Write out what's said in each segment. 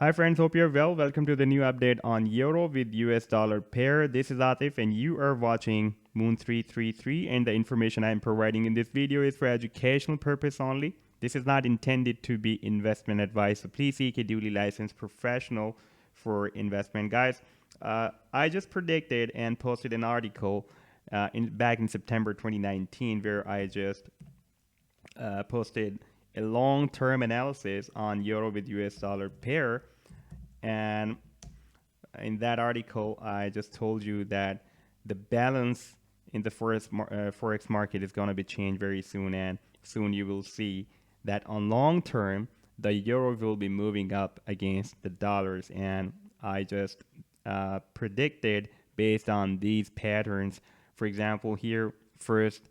Hi friends, hope you're well. Welcome to the new update on Euro with US dollar pair. This is Atif and you are watching Moon 333, and the information I am providing in this video is for educational purpose only. This is not intended to be investment advice, so please seek a duly licensed professional for investment. Guys, I just predicted and posted an article back in September 2019 where I just posted a long-term analysis on Euro with US dollar pair, and in that article I just told you that the balance in the forex market is going to be changed very soon, and soon you will see that on long term the euro will be moving up against the dollars, and I just predicted based on these patterns. For example, here first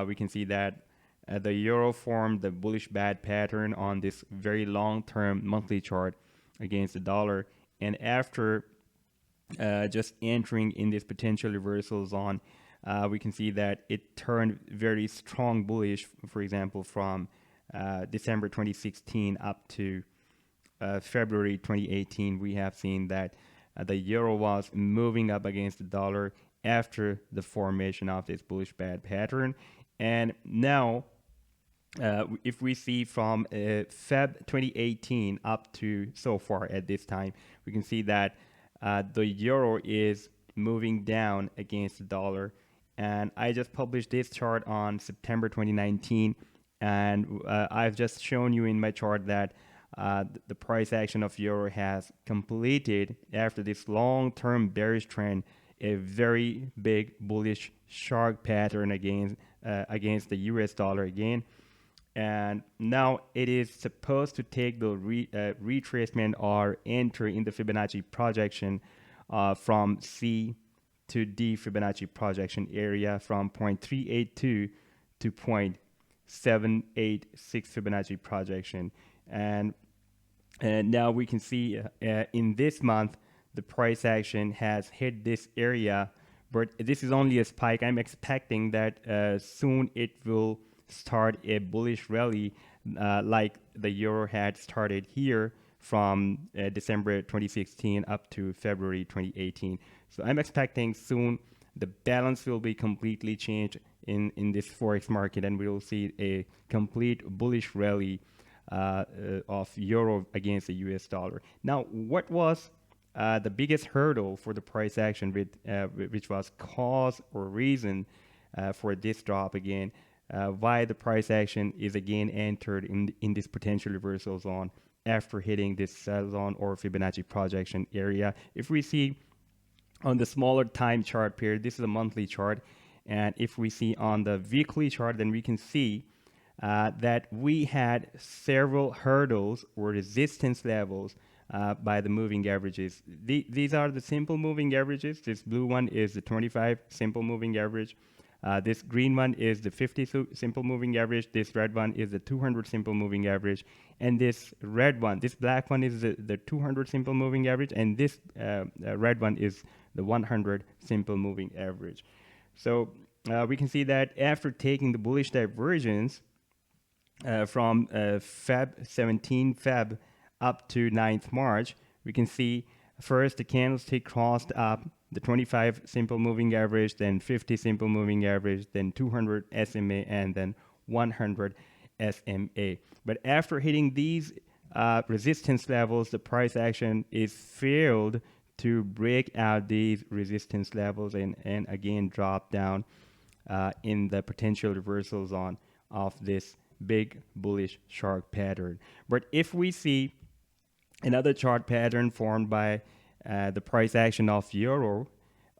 we can see that the euro formed the bullish bad pattern on this very long-term monthly chart against the dollar, and after just entering in this potential reversal zone, we can see that it turned very strong bullish. For example, from December 2016 up to February 2018, we have seen that the euro was moving up against the dollar after the formation of this bullish bad pattern. And now if we see from Feb 2018 up to so far at this time, we can see that the euro is moving down against the dollar. And I just published this chart on September 2019, and I've just shown you in my chart that the price action of euro has completed after this long-term bearish trend, a very big bullish shark pattern against the US dollar again. And now it is supposed to take the retracement or enter in the Fibonacci projection from C to D Fibonacci projection area from 0.382 to 0.786 Fibonacci projection. And now we can see in this month the price action has hit this area, but this is only a spike. I'm expecting that soon it will start a bullish rally like the euro had started here from December 2016 up to February 2018. So I'm expecting soon the balance will be completely changed in this forex market, and we will see a complete bullish rally of euro against the US dollar. Now, what was the biggest hurdle for the price action, which was cause or reason for this drop again? Why the price action is again entered in this potential reversal zone after hitting this sell zone or Fibonacci projection area. If we see on the smaller time chart period, this is a monthly chart, and if we see on the weekly chart, then we can see that we had several hurdles or resistance levels by the moving averages. These are the simple moving averages. This blue one is the 25 simple moving average. This green one is the 50 simple moving average. This red one is the 200 simple moving average. And this red one, this black one is the 200 simple moving average. And this red one is the 100 simple moving average. So we can see that after taking the bullish divergence from Feb 17 Feb up to 9th March, we can see first the candlestick crossed up the 25 simple moving average, then 50 simple moving average, then 200 SMA, and then 100 SMA. But after hitting these resistance levels, the price action is failed to break out these resistance levels and again drop down in the potential reversal zone of this big bullish shark pattern. But if we see another chart pattern formed by the price action of euro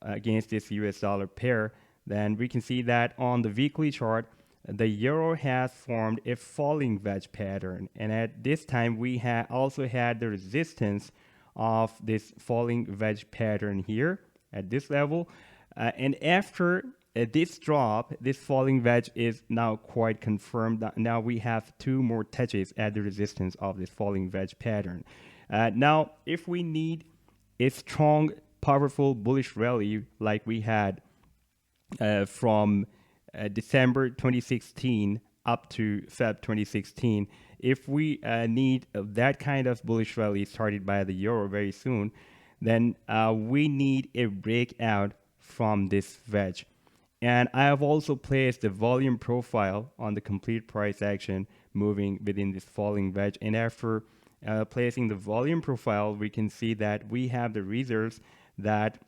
against this US dollar pair, then we can see that on the weekly chart, the euro has formed a falling wedge pattern. And at this time, we also had the resistance of this falling wedge pattern here at this level. And after this drop, this falling wedge is now quite confirmed. Now we have two more touches at the resistance of this falling wedge pattern. Now, if we need a strong, powerful bullish rally like we had from December 2016 up to Feb 2016. If we need that kind of bullish rally started by the euro very soon, then we need a breakout from this wedge. And I have also placed the volume profile on the complete price action moving within this falling wedge. And after placing the volume profile, we can see that we have the results that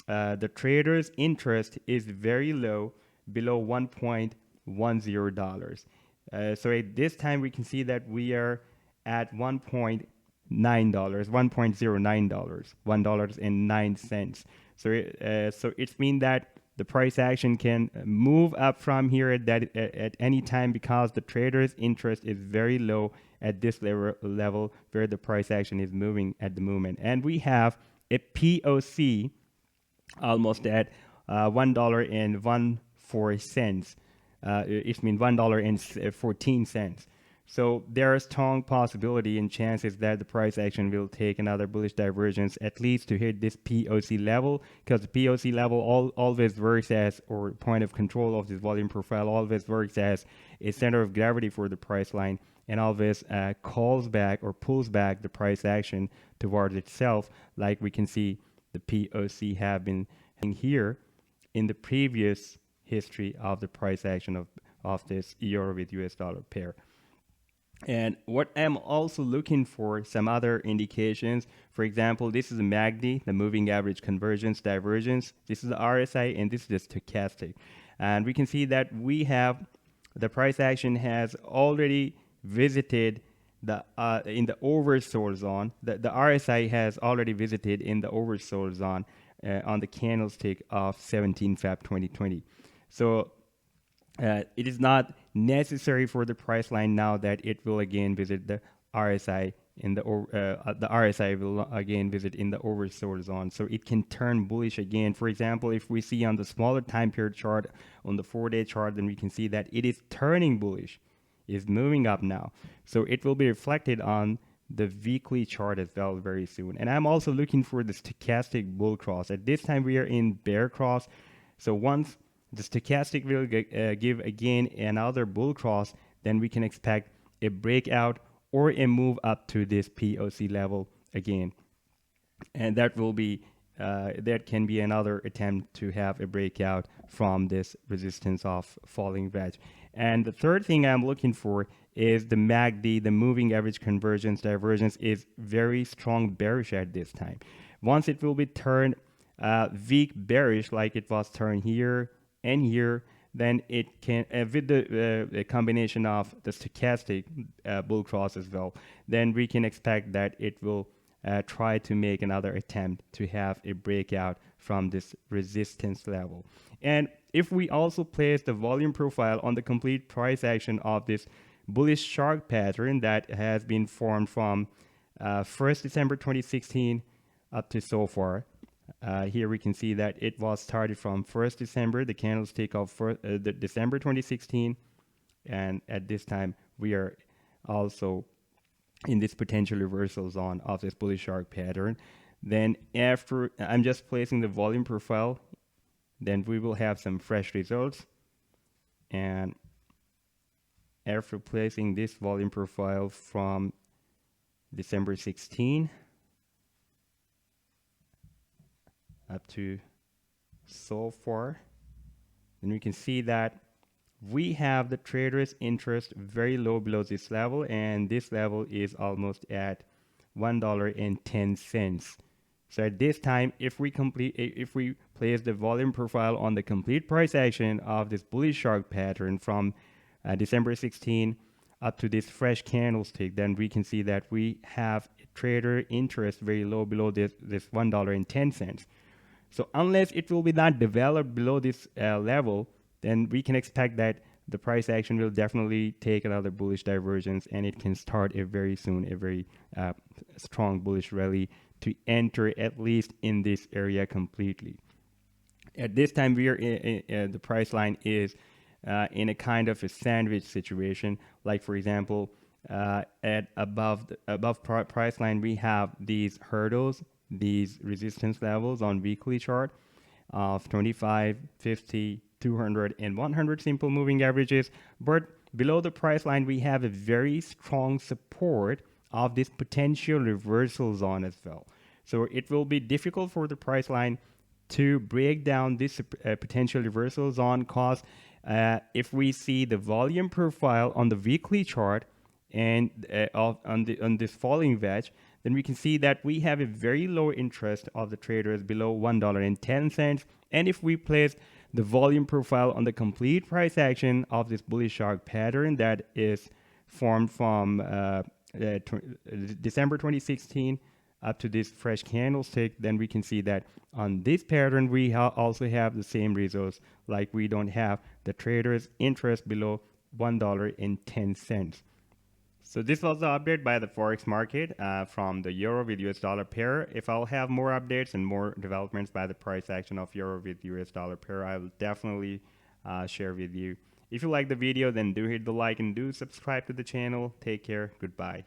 the trader's interest is very low, below $1.10. So at this time, we can see that we are at $1.09, $1.09, $1.09. So it's mean that the price action can move up from here at any time because the trader's interest is very low at this level where the price action is moving at the moment. And we have a POC almost at $1.14. It means $1.14. So there are strong possibility and chances that the price action will take another bullish divergence at least to hit this POC level, because the POC level always works as, or point of control of this volume profile always works as a center of gravity for the price line, and always calls back or pulls back the price action towards itself, like we can see the POC have been here in the previous history of the price action of this euro with US dollar pair. And what I'm also looking for some other indications. For example, this is a MACD, the moving average convergence divergence. This is the RSI, and this is the stochastic. And we can see that we have the price action has already visited the in the oversold zone. The RSI has already visited in the oversold zone on the candlestick of 17 Feb 2020. So it is not necessary for the price line now that it will again visit the RSI in the RSI will again visit in the oversold zone, so it can turn bullish again. For example, if we see on the smaller time period chart, on the 4-day chart, then we can see that it is turning bullish, is moving up now. So it will be reflected on the weekly chart as well very soon. And I'm also looking for the stochastic bull cross. At this time we are in bear cross, so once the stochastic will give again another bull cross, then we can expect a breakout or a move up to this POC level again. And that will be, that can be another attempt to have a breakout from this resistance of falling wedge. And the third thing I'm looking for is the MACD, the moving average convergence divergence is very strong bearish at this time. Once it will be turned weak bearish, like it was turned here and here, then it can, with the combination of the stochastic bull cross as well, then we can expect that it will try to make another attempt to have a breakout from this resistance level. And if we also place the volume profile on the complete price action of this bullish shark pattern that has been formed from 1st December 2016 up to so far, here we can see that it was started from 1st December, the candlestick of the December 2016, and at this time we are also in this potential reversal zone of this bullish shark pattern. Then after I'm just placing the volume profile, then we will have some fresh results. And after placing this volume profile from December 16 up to so far, then we can see that we have the trader's interest very low below this level, and this level is almost at $1.10. So at this time, if we place the volume profile on the complete price action of this bullish shark pattern from December 16 up to this fresh candlestick, then we can see that we have trader interest very low below this $1.10. So unless it will be not developed below this level, then we can expect that the price action will definitely take another bullish divergence, and it can start a very strong bullish rally to enter at least in this area completely. At this time, we are the price line is in a kind of a sandwich situation. Like for example, at above price line, we have these hurdles, these resistance levels on weekly chart of 25, 50, 200 and 100 simple moving averages, but below the price line, we have a very strong support of this potential reversal zone as well. So it will be difficult for the price line to break down this potential reversal zone, cause if we see the volume profile on the weekly chart and on this falling wedge, then we can see that we have a very low interest of the traders below $1.10. And if we place the volume profile on the complete price action of this bullish shark pattern that is formed from December 2016 up to this fresh candlestick, then we can see that on this pattern we also have the same results, like we don't have the traders interest below $1.10. So this was the update by the Forex market from the Euro with US dollar pair. If I'll have more updates and more developments by the price action of Euro with US dollar pair, I will definitely share with you. If you like the video, then do hit the like and do subscribe to the channel. Take care. Goodbye.